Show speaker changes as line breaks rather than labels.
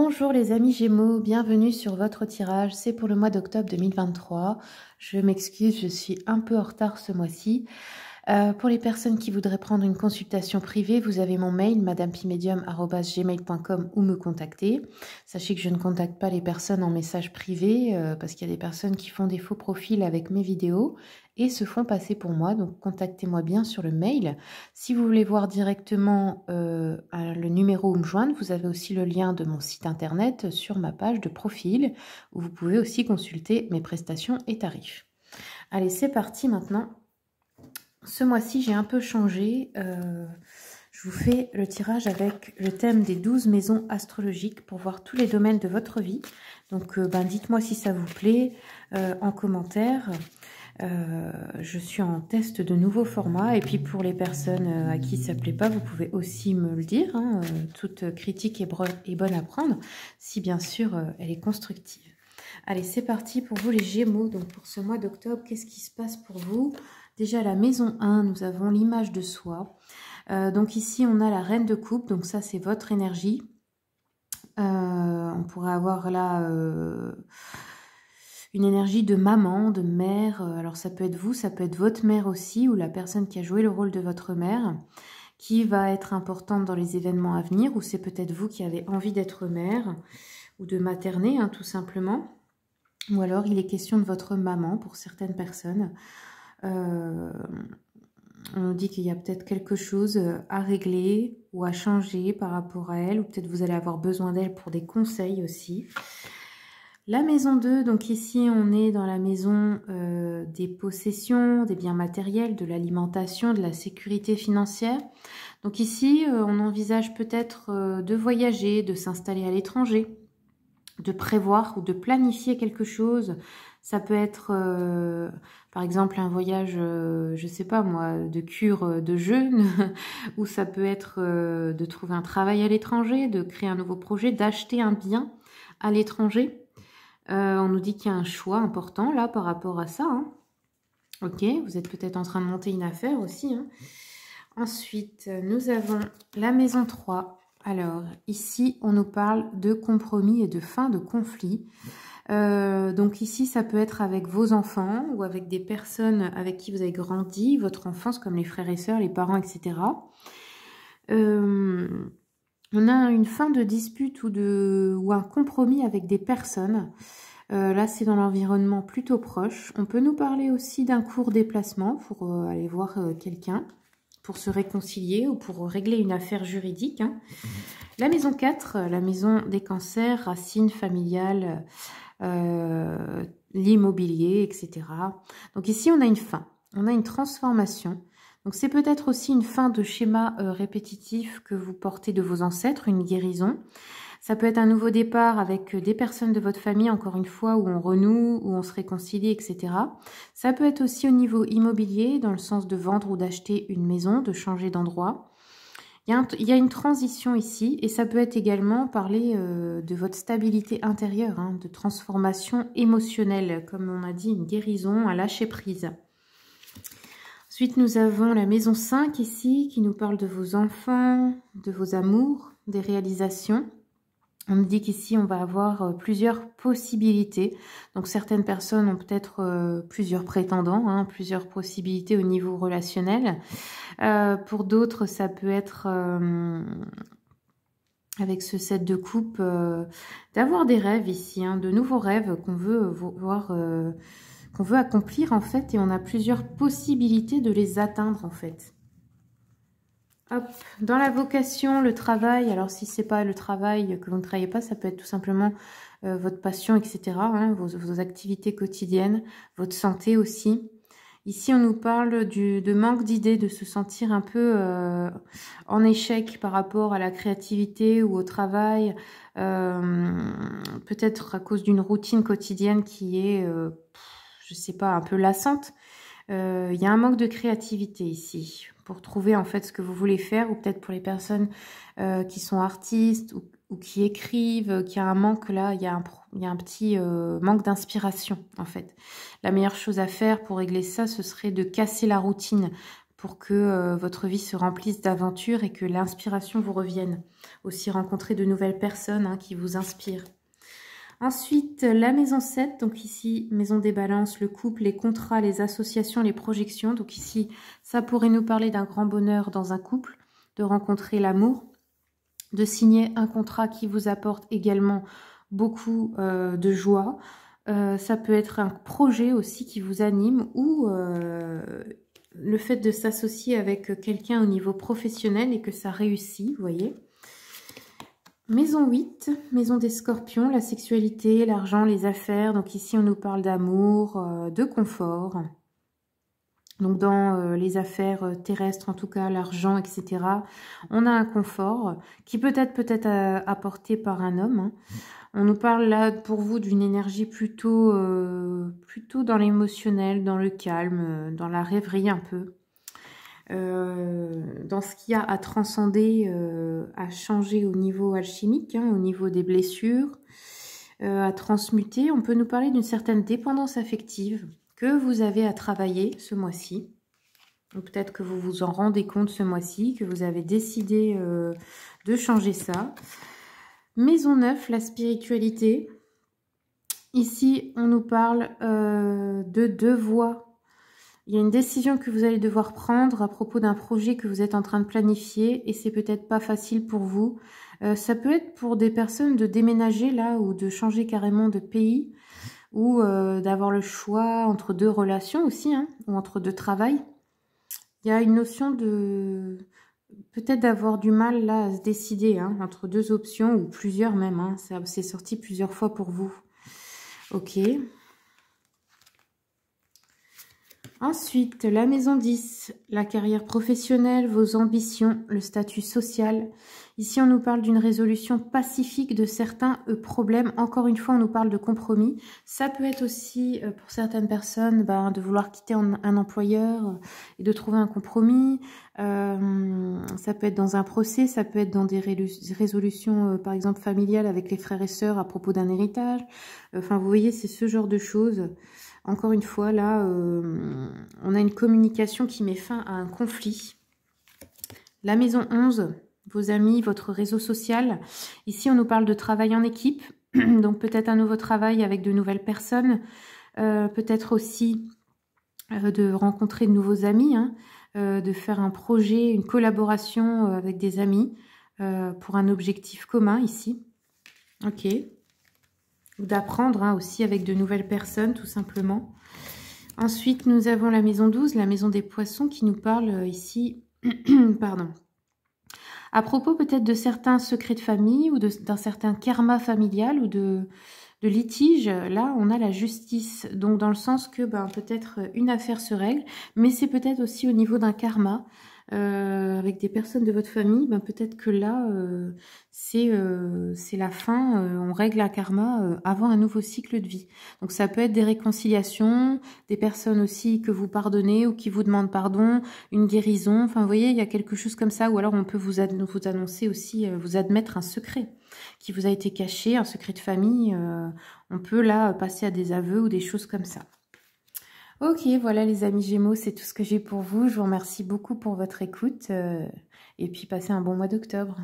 Bonjour les amis Gémeaux, bienvenue sur votre tirage, c'est pour le mois d'octobre 2023. Je m'excuse, je suis un peu en retard ce mois-ci. Pour les personnes qui voudraient prendre une consultation privée, vous avez mon mail madamepimedium@gmail.com ou me contacter. Sachez que je ne contacte pas les personnes en message privé parce qu'il y a des personnes qui font des faux profils avec mes vidéos et se font passer pour moi. Donc contactez-moi bien sur le mail. Si vous voulez voir directement le numéro ou me joindre, vous avez aussi le lien de mon site internet sur ma page de profil où vous pouvez aussi consulter mes prestations et tarifs. Allez, c'est parti maintenant. Ce mois-ci, j'ai un peu changé. Je vous fais le tirage avec le thème des 12 maisons astrologiques pour voir tous les domaines de votre vie. Donc, dites-moi si ça vous plaît en commentaire. Je suis en test de nouveaux formats. Et puis, pour les personnes à qui ça ne plaît pas, vous pouvez aussi me le dire. Toute critique est bonne à prendre, si bien sûr elle est constructive. Allez, c'est parti pour vous les Gémeaux. Donc, pour ce mois d'octobre, qu'est-ce qui se passe pour vous ? Déjà, la maison 1, nous avons l'image de soi. Donc ici, on a la reine de coupe. Donc ça, c'est votre énergie. On pourrait avoir là une énergie de maman, de mère. Alors ça peut être vous, ça peut être votre mère aussi, ou la personne qui a joué le rôle de votre mère, qui va être importante dans les événements à venir, ou c'est peut-être vous qui avez envie d'être mère, ou de materner, tout simplement. Ou alors, il est question de votre maman pour certaines personnes. On nous dit qu'il y a peut-être quelque chose à régler ou à changer par rapport à elle, ou peut-être vous allez avoir besoin d'elle pour des conseils aussi. La maison 2, donc ici on est dans la maison des possessions, des biens matériels, de l'alimentation, de la sécurité financière. Donc ici on envisage peut-être de voyager, de s'installer à l'étranger, de prévoir ou de planifier quelque chose. Ça peut être, par exemple, un voyage, je sais pas moi, de cure de jeûne, ou ça peut être de trouver un travail à l'étranger, de créer un nouveau projet, d'acheter un bien à l'étranger. On nous dit qu'il y a un choix important là par rapport à ça. Ok, vous êtes peut-être en train de monter une affaire aussi. Ensuite, nous avons la maison 3. Alors, ici, on nous parle de compromis et de fin de conflit. Donc ici, ça peut être avec vos enfants ou avec des personnes avec qui vous avez grandi, votre enfance, comme les frères et sœurs, les parents, etc. On a une fin de dispute ou un compromis avec des personnes. Là, c'est dans l'environnement plutôt proche. On peut nous parler aussi d'un court déplacement pour aller voir quelqu'un, pour se réconcilier ou pour régler une affaire juridique. La maison 4, la maison des cancers, racines familiales, l'immobilier, etc. Donc ici, on a une fin, on a une transformation. Donc c'est peut-être aussi une fin de schéma répétitif que vous portez de vos ancêtres, une guérison. Ça peut être un nouveau départ avec des personnes de votre famille, encore une fois, où on renoue, où on se réconcilie, etc. Ça peut être aussi au niveau immobilier, dans le sens de vendre ou d'acheter une maison, de changer d'endroit. Il y a une transition ici, et ça peut être également parler de votre stabilité intérieure, de transformation émotionnelle, comme on a dit, une guérison, un lâcher-prise. Ensuite, nous avons la maison 5 ici, qui nous parle de vos enfants, de vos amours, des réalisations. On me dit qu'ici, on va avoir plusieurs possibilités. Donc, certaines personnes ont peut-être plusieurs prétendants, plusieurs possibilités au niveau relationnel. Pour d'autres, ça peut être, avec ce set de coupe, d'avoir des rêves ici, de nouveaux rêves qu'on veut voir, qu'on veut accomplir en fait. Et on a plusieurs possibilités de les atteindre en fait. Hop, dans la vocation, le travail, alors si c'est pas le travail que vous ne travaillez pas, ça peut être tout simplement votre passion, etc., vos activités quotidiennes, votre santé aussi. Ici, on nous parle de manque d'idées, de se sentir un peu en échec par rapport à la créativité ou au travail, peut-être à cause d'une routine quotidienne qui est, je sais pas, un peu lassante. Il y a un manque de créativité ici pour trouver en fait ce que vous voulez faire, ou peut-être pour les personnes qui sont artistes ou qui écrivent, qui a un manque là, il y a un petit manque d'inspiration en fait. La meilleure chose à faire pour régler ça, ce serait de casser la routine pour que votre vie se remplisse d'aventures et que l'inspiration vous revienne. Aussi rencontrer de nouvelles personnes hein, qui vous inspirent. Ensuite, la maison 7, donc ici, maison des balances, le couple, les contrats, les associations, les projections. Donc ici, ça pourrait nous parler d'un grand bonheur dans un couple, de rencontrer l'amour, de signer un contrat qui vous apporte également beaucoup de joie. Ça peut être un projet aussi qui vous anime ou le fait de s'associer avec quelqu'un au niveau professionnel et que ça réussit, vous voyez. Maison 8, maison des scorpions, la sexualité, l'argent, les affaires. Donc ici, on nous parle d'amour, de confort. Donc dans les affaires terrestres, en tout cas l'argent, etc., on a un confort qui peut être apporté par un homme. Hein. On nous parle là pour vous d'une énergie plutôt dans l'émotionnel, dans le calme, dans la rêverie un peu. Dans ce qu'il y a à transcender, à changer au niveau alchimique, hein, au niveau des blessures, à transmuter. On peut nous parler d'une certaine dépendance affective que vous avez à travailler ce mois-ci. Peut-être que vous vous en rendez compte ce mois-ci, que vous avez décidé de changer ça. Maison 9, la spiritualité. Ici, on nous parle de deux voies. Il y a une décision que vous allez devoir prendre à propos d'un projet que vous êtes en train de planifier et c'est peut-être pas facile pour vous. Ça peut être pour des personnes de déménager là ou de changer carrément de pays ou d'avoir le choix entre deux relations aussi hein, ou entre deux travails. Il y a une notion de peut-être d'avoir du mal là à se décider hein, entre deux options ou plusieurs même. Hein. C'est sorti plusieurs fois pour vous. Ok. Ensuite, la maison 10, la carrière professionnelle, vos ambitions, le statut social. Ici, on nous parle d'une résolution pacifique de certains problèmes. Encore une fois, on nous parle de compromis. Ça peut être aussi, pour certaines personnes, de vouloir quitter un employeur et de trouver un compromis. Ça peut être dans un procès, ça peut être dans des résolutions, par exemple, familiales avec les frères et sœurs à propos d'un héritage. Enfin, vous voyez, c'est ce genre de choses. Encore une fois, là, on a une communication qui met fin à un conflit. La maison 11, vos amis, votre réseau social. Ici, on nous parle de travail en équipe. Donc, peut-être un nouveau travail avec de nouvelles personnes. Peut-être aussi de rencontrer de nouveaux amis. Hein, de faire un projet, une collaboration avec des amis pour un objectif commun ici. Ok. Ou d'apprendre hein, aussi avec de nouvelles personnes, tout simplement. Ensuite, nous avons la maison 12, la maison des poissons, qui nous parle ici, pardon, à propos peut-être de certains secrets de famille ou d'un certain karma familial ou de litige. Là, on a la justice, donc dans le sens que peut-être une affaire se règle, mais c'est peut-être aussi au niveau d'un karma. Avec des personnes de votre famille, peut-être que là, c'est la fin, on règle un karma avant un nouveau cycle de vie. Donc ça peut être des réconciliations, des personnes aussi que vous pardonnez ou qui vous demandent pardon, une guérison, enfin vous voyez, il y a quelque chose comme ça, ou alors on peut vous annoncer aussi, vous admettre un secret qui vous a été caché, un secret de famille, on peut là passer à des aveux ou des choses comme ça. Ok, voilà les amis Gémeaux, c'est tout ce que j'ai pour vous. Je vous remercie beaucoup pour votre écoute et puis passez un bon mois d'octobre.